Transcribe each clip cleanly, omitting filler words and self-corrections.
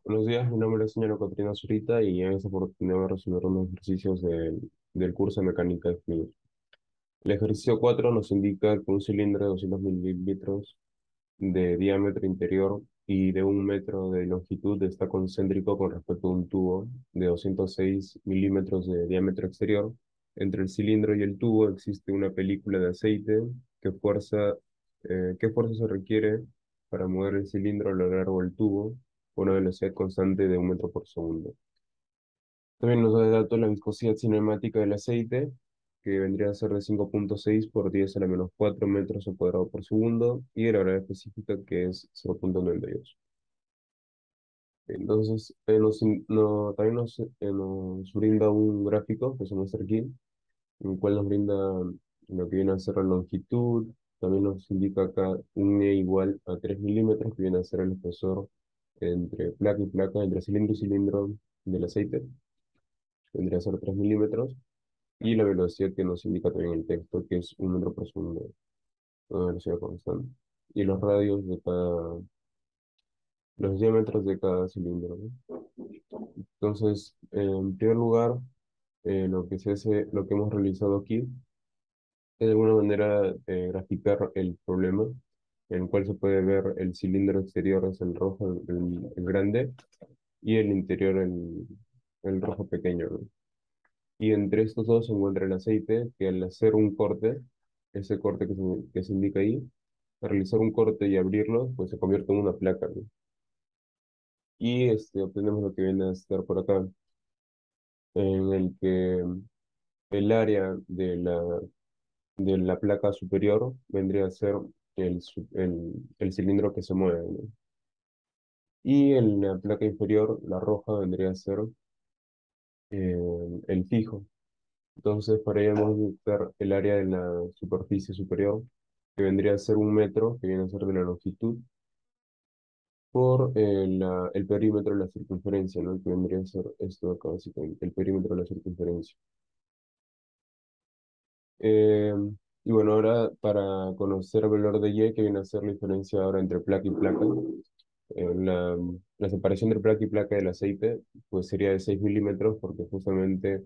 Buenos días, mi nombre es señora Catrina Zurita y en esta oportunidad voy a resolver unos ejercicios del curso de mecánica de fluidos. El ejercicio 4 nos indica que un cilindro de 200 mililitros de diámetro interior y de 1 metro de longitud está concéntrico con respecto a un tubo de 206 milímetros de diámetro exterior. Entre el cilindro y el tubo existe una película de aceite. ¿Qué fuerza, qué fuerza se requiere para mover el cilindro a lo largo del tubo con una velocidad constante de 1 metro por segundo? También nos da de dato la viscosidad cinemática del aceite, que vendría a ser de 5,6 por 10 a la menos 4 metros al cuadrado por segundo, y de la gravedad específica, que es 0,92. Entonces, también nos brinda un gráfico que se muestra aquí, en el cual nos brinda lo que viene a ser la longitud. También nos indica acá un E igual a 3 milímetros, que viene a ser el espesor entre placa y placa, entre cilindro y cilindro del aceite, vendría a ser 3 milímetros, y la velocidad que nos indica también el texto, que es 1 metro por segundo, una velocidad constante. Y los radios de los diámetros de cada cilindro, ¿no? Entonces, en primer lugar, lo que hemos realizado aquí es de alguna manera graficar el problema, en el cual se puede ver el cilindro exterior es el rojo, el grande, y el interior el rojo pequeño, ¿no? Y entre estos dos se encuentra el aceite, que al hacer un corte, ese corte que se indica ahí, al realizar un corte y abrirlo, pues se convierte en una placa, ¿no? Y obtenemos lo que viene a estar por acá, en el que el área de la placa superior vendría a ser el cilindro que se mueve, ¿no? Y en la placa inferior, la roja, vendría a ser el fijo. Entonces, para ello vamos a buscar el área de la superficie superior, que vendría a ser 1 metro, que viene a ser de la longitud, por el perímetro de la circunferencia, ¿no? Que vendría a ser esto de acá, básicamente, el perímetro de la circunferencia. Eh, y bueno, ahora para conocer el valor de Y, que viene a ser la diferencia ahora entre placa y placa, la separación entre placa y placa del aceite, pues sería de 6 milímetros, porque justamente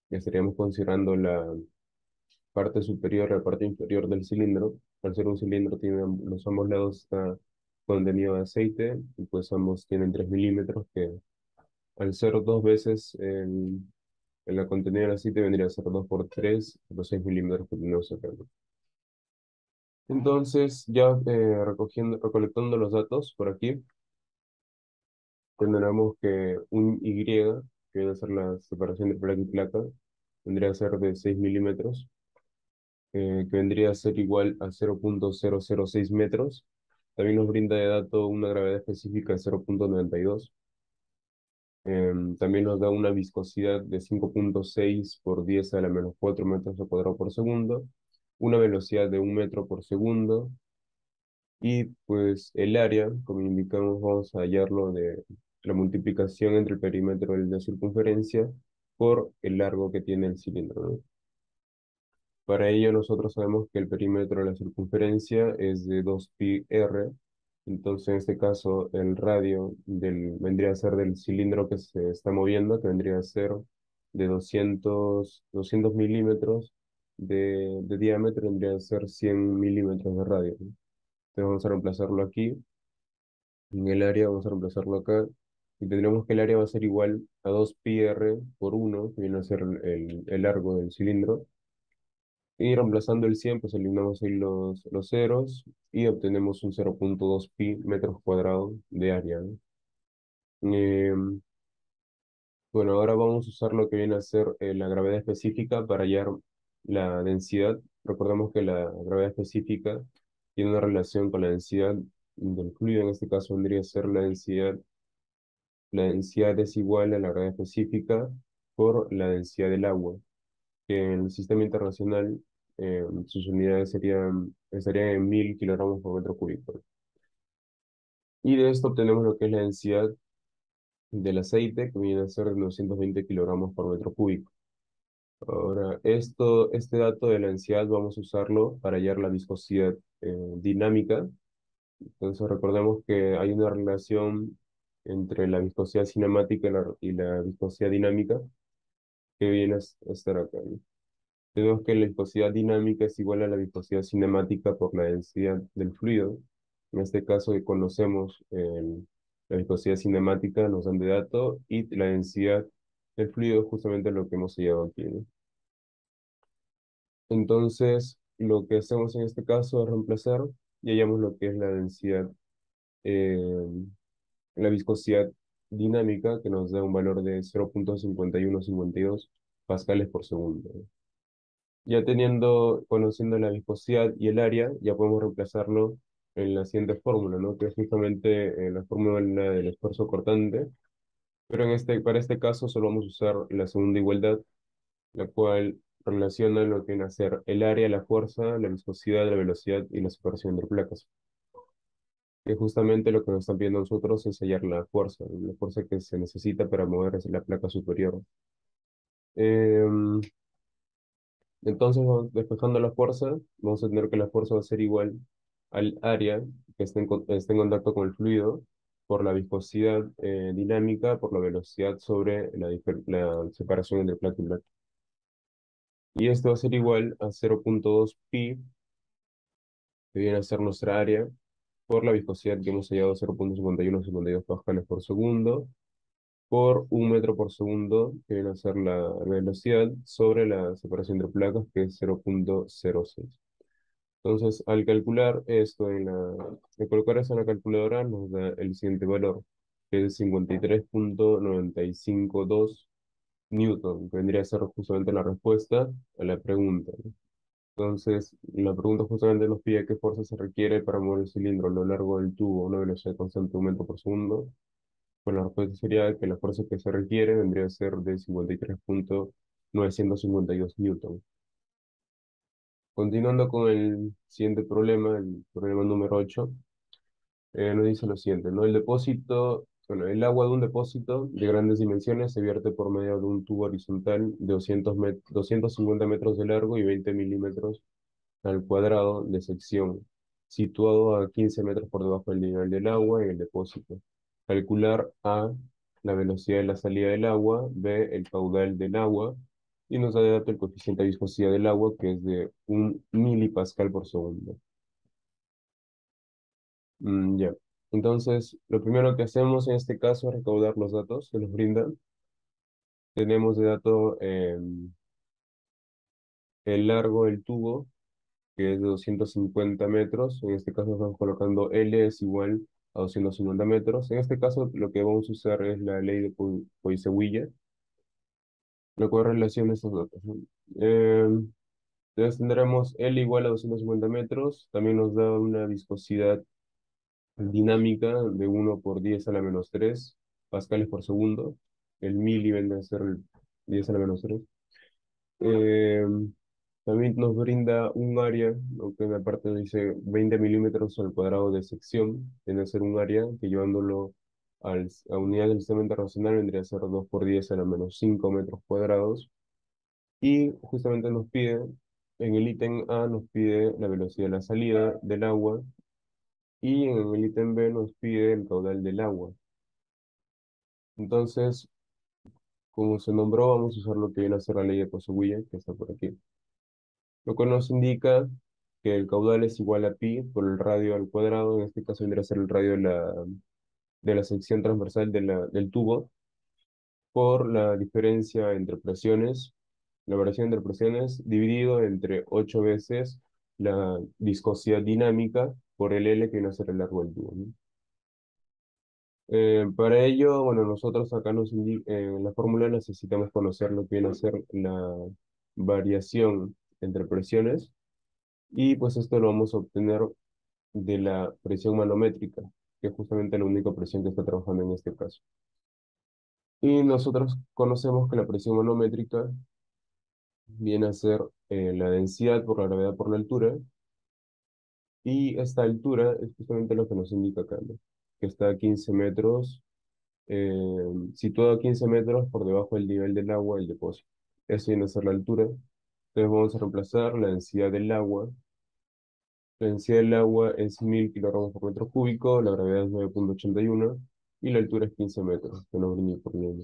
ya estaríamos considerando la parte superior y la parte inferior del cilindro. Al ser un cilindro, tiene los ambos lados está contenido de aceite, y pues ambos tienen 3 milímetros, que al ser dos veces en la contenida del aceite vendría a ser 2 por 3 los 6 milímetros que tenemos acá, ¿no? Entonces, ya recolectando los datos por aquí, tendremos que un Y, que viene a ser la separación de placa y placa, vendría a ser de 6 milímetros, que vendría a ser igual a 0,006 metros. También nos brinda de dato una gravedad específica de 0,92. También nos da una viscosidad de 5,6 por 10 a la menos 4 metros al cuadrado por segundo, una velocidad de 1 metro por segundo, y pues el área, como indicamos, vamos a hallarlo de la multiplicación entre el perímetro de la circunferencia por el largo que tiene el cilindro, ¿no? Para ello nosotros sabemos que el perímetro de la circunferencia es de 2πr. Entonces en este caso el radio vendría a ser del cilindro que se está moviendo, que vendría a ser de 200 milímetros de diámetro, vendría a ser 100 milímetros de radio, ¿no? Entonces vamos a reemplazarlo aquí, en el área vamos a reemplazarlo acá, y tendremos que el área va a ser igual a 2πr por 1, que viene a ser el largo del cilindro. Y reemplazando el 100, pues eliminamos ahí los ceros y obtenemos un 0,2 pi metros cuadrados de área, ¿no? Bueno, ahora vamos a usar lo que viene a ser la gravedad específica para hallar la densidad. Recordemos que la gravedad específica tiene una relación con la densidad del fluido. En este caso vendría a ser la densidad. La densidad es igual a la gravedad específica por la densidad del agua, que en el sistema internacional sus unidades estarían en 1000 kilogramos por metro cúbico. Y de esto obtenemos lo que es la densidad del aceite, que viene a ser de 920 kilogramos por metro cúbico. Ahora, este dato de la densidad vamos a usarlo para hallar la viscosidad dinámica. Entonces recordemos que hay una relación entre la viscosidad cinemática y la viscosidad dinámica, que viene a estar acá, ¿no? Tenemos que la viscosidad dinámica es igual a la viscosidad cinemática por la densidad del fluido. En este caso que conocemos la viscosidad cinemática, nos dan de dato, y la densidad del fluido es justamente lo que hemos hallado aquí, ¿no? Entonces, lo que hacemos en este caso es reemplazar y hallamos lo que es la densidad, eh, la viscosidad dinámica, que nos da un valor de 0,5152 pascales por segundo. Ya conociendo la viscosidad y el área, ya podemos reemplazarlo en la siguiente fórmula, ¿no? Que es justamente la fórmula del esfuerzo cortante, pero para este caso solo vamos a usar la segunda igualdad, la cual relaciona lo que viene a ser el área, la fuerza, la viscosidad, la velocidad y la separación entre placas. Que justamente lo que nos están pidiendo nosotros es hallar la fuerza que se necesita para mover la placa superior. Em, Entonces, despejando la fuerza, vamos a tener que la fuerza va a ser igual al área que esté en contacto con el fluido por la viscosidad dinámica, por la velocidad sobre la separación entre placa y placa. Y esto va a ser igual a 0,2 pi, que viene a ser nuestra área, por la viscosidad que hemos hallado, 0,5152 pascales por segundo, por un metro por segundo, que viene a ser la velocidad sobre la separación entre placas, que es 0,06. Entonces, al calcular esto al colocar eso en la calculadora, nos da el siguiente valor, que es 53,952 newton, que vendría a ser justamente la respuesta a la pregunta, ¿no? Entonces, la pregunta justamente nos pide qué fuerza se requiere para mover el cilindro a lo largo del tubo a una velocidad constante de un metro por segundo. Pues la respuesta sería que la fuerza que se requiere vendría a ser de 53,952 newton. Continuando con el siguiente problema, el problema número 8, nos dice lo siguiente, ¿no? El agua de un depósito de grandes dimensiones se vierte por medio de un tubo horizontal de 250 metros de largo y 20 milímetros al cuadrado de sección, situado a 15 metros por debajo del nivel del agua en el depósito. Calcular A, la velocidad de la salida del agua; B, el caudal del agua, y nos da de dato el coeficiente de viscosidad del agua, que es de 1 milipascal por segundo. Ya. Entonces, lo primero que hacemos en este caso es recaudar los datos que nos brindan. Tenemos de dato el largo del tubo, que es de 250 metros. En este caso estamos colocando L es igual a 250 metros. En este caso lo que vamos a usar es la ley de Poiseuille, lo cual relaciona estos datos, ¿no? Entonces tendremos L igual a 250 metros. También nos da una viscosidad dinámica de 1 por 10 a la menos 3 pascales por segundo. El mili vendría a ser el 10 a la menos 3. Eh, También nos brinda un área, aunque en la parte dice 20 milímetros al cuadrado de sección, viene a ser un área que llevándolo a unidad del sistema internacional vendría a ser 2 por 10 a la menos 5 metros cuadrados. Y justamente en el ítem A nos pide la velocidad de la salida del agua, y en el ítem B nos pide el caudal del agua. Entonces, como se nombró, vamos a usar lo que viene a ser la ley de Poiseuille, que está por aquí. Lo cual nos indica que el caudal es igual a pi por el radio al cuadrado. En este caso vendría a ser el radio de la sección transversal del tubo, por la diferencia entre presiones, la variación entre presiones, dividido entre 8 veces la viscosidad dinámica por el L, que viene a ser el largo del tubo, ¿no? Para ello, bueno, nosotros acá en la fórmula necesitamos conocer lo que viene a ser la variación entre presiones, y pues esto lo vamos a obtener de la presión manométrica, que es justamente la única presión que está trabajando en este caso. Y nosotros conocemos que la presión manométrica viene a ser la densidad por la gravedad por la altura, y esta altura es justamente lo que nos indica acá, ¿no? Que está a 15 metros, situado a 15 metros por debajo del nivel del agua del depósito. Eso viene a ser la altura. Entonces vamos a reemplazar la densidad del agua. La densidad del agua es 1000 kilogramos por metro cúbico, la gravedad es 9,81. y la altura es 15 metros, que nos brinda el problema.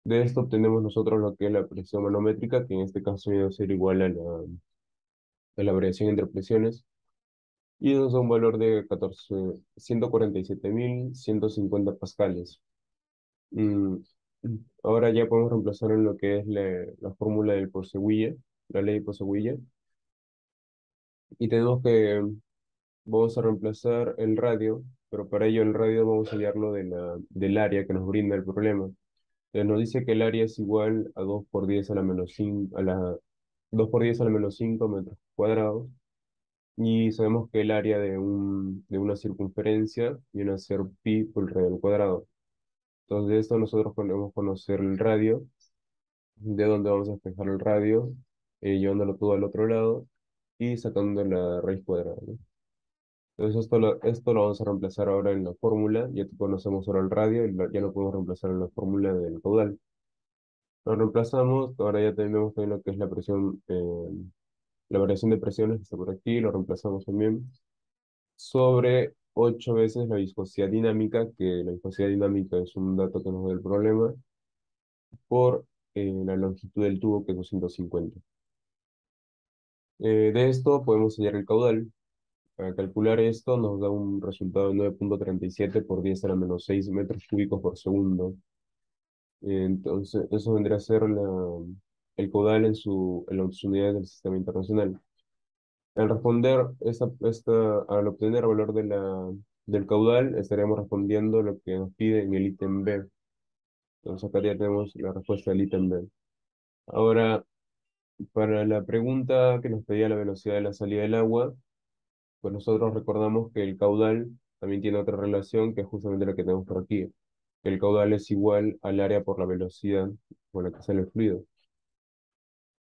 De esto obtenemos nosotros lo que es la presión manométrica, que en este caso viene a ser igual a la variación entre presiones, y nos da un valor de 147.150 pascales. Mm, Ahora ya podemos reemplazar en lo que es la fórmula del Poiseuille, la ley de Poiseuille, y vamos a reemplazar el radio, pero para ello el radio vamos a hallarlo del área que nos brinda el problema. Nos dice que el área es igual a 2 por 10 a la menos 5 2 por 10 a la menos 5 metros cuadrados, y sabemos que el área de una circunferencia viene a ser pi por el radio al cuadrado. Entonces, de esto nosotros podemos conocer el radio, de dónde vamos a despejar el radio, llevándolo todo al otro lado y sacando la raíz cuadrada, ¿no? Entonces, esto lo vamos a reemplazar ahora en la fórmula. Ya que conocemos ahora el radio y ya lo podemos reemplazar en la fórmula del caudal. Lo reemplazamos, ahora ya tenemos también lo que es la presión, la variación de presiones que está por aquí, lo reemplazamos también sobre 8 veces la viscosidad dinámica, que la viscosidad dinámica es un dato que nos da el problema, por la longitud del tubo, que es 250. De esto podemos hallar el caudal. Para calcular esto nos da un resultado de 9,37 por 10 a la menos 6 metros cúbicos por segundo. Entonces, eso vendría a ser el caudal en las unidades del sistema internacional. Al responder al obtener el valor del caudal, estaríamos respondiendo lo que nos pide en el ítem B. Entonces acá ya tenemos la respuesta del ítem B. Ahora, para la pregunta que nos pedía la velocidad de la salida del agua, pues nosotros recordamos que el caudal también tiene otra relación, que es justamente la que tenemos por aquí. El caudal es igual al área por la velocidad con la que sale el fluido.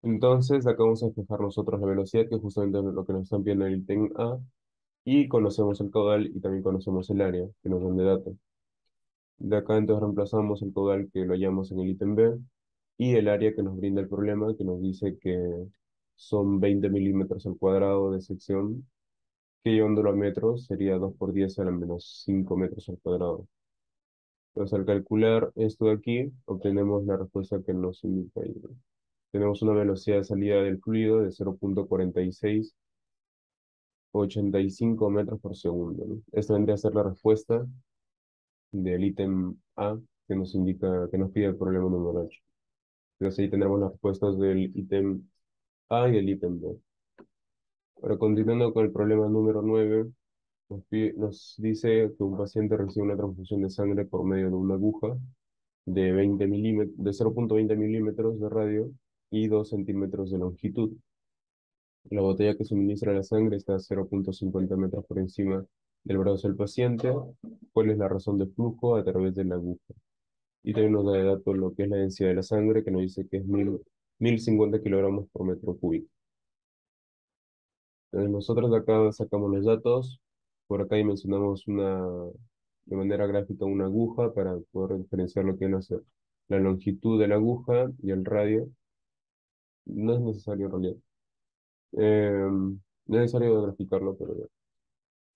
Entonces, acá vamos a fijar nosotros la velocidad, que es justamente lo que nos están pidiendo en el ítem A, y conocemos el caudal y también conocemos el área que nos dan de datos. De acá entonces reemplazamos el caudal que lo hallamos en el ítem B y el área que nos brinda el problema, que nos dice que son 20 milímetros al cuadrado de sección, que llevándolo a metros sería 2 por 10 a la menos 5 metros al cuadrado. Entonces, al calcular esto de aquí, obtenemos la respuesta que nos indica ahí, ¿no? Tenemos una velocidad de salida del fluido de 0,4685 metros por segundo, ¿no? Esta vendría a ser la respuesta del ítem A, que nos indica, que nos pide el problema número 8. Entonces ahí tendremos las respuestas del ítem A y del ítem B. Ahora, continuando con el problema número 9, nos dice que un paciente recibe una transfusión de sangre por medio de una aguja de 20 milímetros, de 0,20 milímetros de radio y 2 centímetros de longitud. La botella que suministra la sangre está a 0,50 metros por encima del brazo del paciente. ¿Cuál es la razón de flujo a través de la aguja? Y también nos da de dato lo que es la densidad de la sangre, que nos dice que es 1050 kilogramos por metro cúbico. Entonces nosotros de acá sacamos los datos. Por acá dimensionamos de manera gráfica una aguja para poder diferenciar lo que es la longitud de la aguja y el radio. No es necesario en realidad. No es necesario graficarlo, pero ya.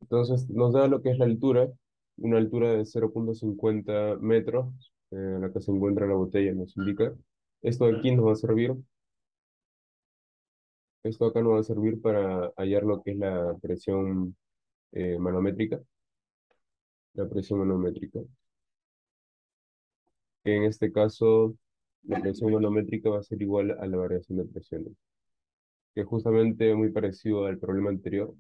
Entonces nos da lo que es la altura, una altura de 0,50 metros, en la que se encuentra la botella, nos indica. Esto de aquí nos va a servir, esto acá nos va a servir para hallar lo que es manométrica, la presión manométrica, que en este caso la presión manométrica va a ser igual a la variación de presiones, que es justamente muy parecido al problema anterior,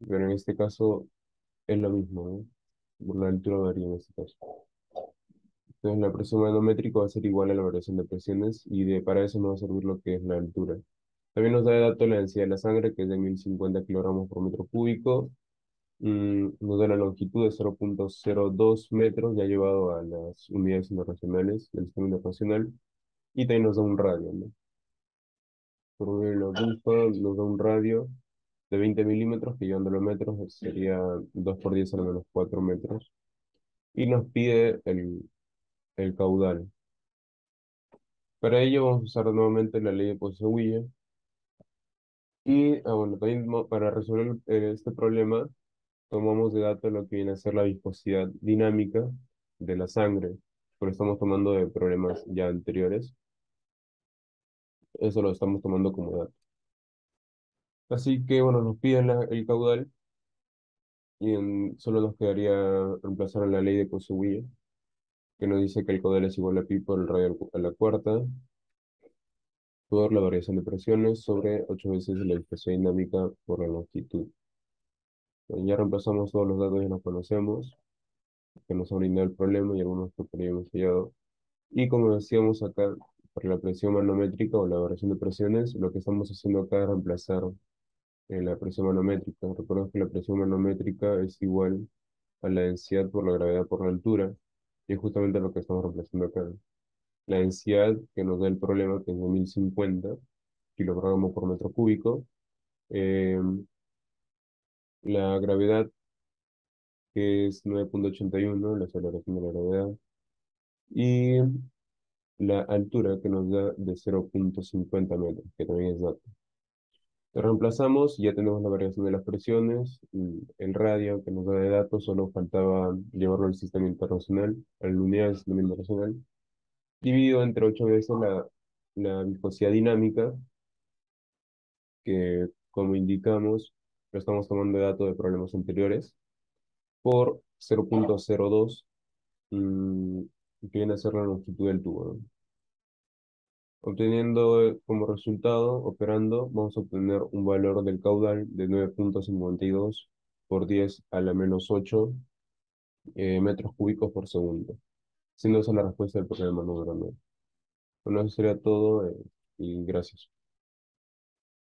pero en este caso es lo mismo, ¿no? Por la altura varía en este caso. Entonces la presión manométrica va a ser igual a la variación de presiones y para eso nos va a servir lo que es la altura. También nos da de dato la densidad de la sangre, que es de 1050 kilogramos por metro cúbico. Nos da la longitud de 0,02 metros, ya llevado a las unidades internacionales del sistema internacional. Y también nos da un radio, ¿no? Por la aguja nos da un radio de 20 milímetros, que llevándolo a metros sería 2 por 10 a la menos 4 metros. Y nos pide el caudal. Para ello vamos a usar nuevamente la ley de Poiseuille. Y bueno, también para resolver este problema, tomamos de dato lo que viene a ser la viscosidad dinámica de la sangre, pero estamos tomando de problemas ya anteriores. Eso lo estamos tomando como dato. Así que, bueno, nos piden el caudal y solo nos quedaría reemplazar la ley de Kosovo, que nos dice que el caudal es igual a pi por el radio a la cuarta por la variación de presiones sobre 8 veces la viscosidad dinámica por la longitud. Ya reemplazamos todos los datos que nos conocemos, que nos han brindado el problema y algunos que por ahí hemos fallado. Y como decíamos acá, para la presión manométrica o la variación de presiones, lo que estamos haciendo acá es reemplazar la presión manométrica. Recuerda que la presión manométrica es igual a la densidad por la gravedad por la altura, y es justamente lo que estamos reemplazando acá. La densidad que nos da el problema, que es de 1050 kilogramos por metro cúbico, eh, la gravedad, que es 9,81, la aceleración de la gravedad, y la altura, que nos da de 0,50 metros, que también es dato. Lo reemplazamos y ya tenemos la variación de las presiones, y el radio que nos da de datos, solo faltaba llevarlo al sistema internacional, a la unidad del sistema internacional, dividido entre 8 veces la viscosidad dinámica, que como indicamos, lo estamos tomando de datos de problemas anteriores, por 0,02, mm, que viene a ser la longitud del tubo, ¿no? Obteniendo como resultado, operando, vamos a obtener un valor del caudal de 9,52 por 10 a la menos 8 metros cúbicos por segundo, siendo esa la respuesta del problema número 9. Bueno, eso sería todo, y gracias.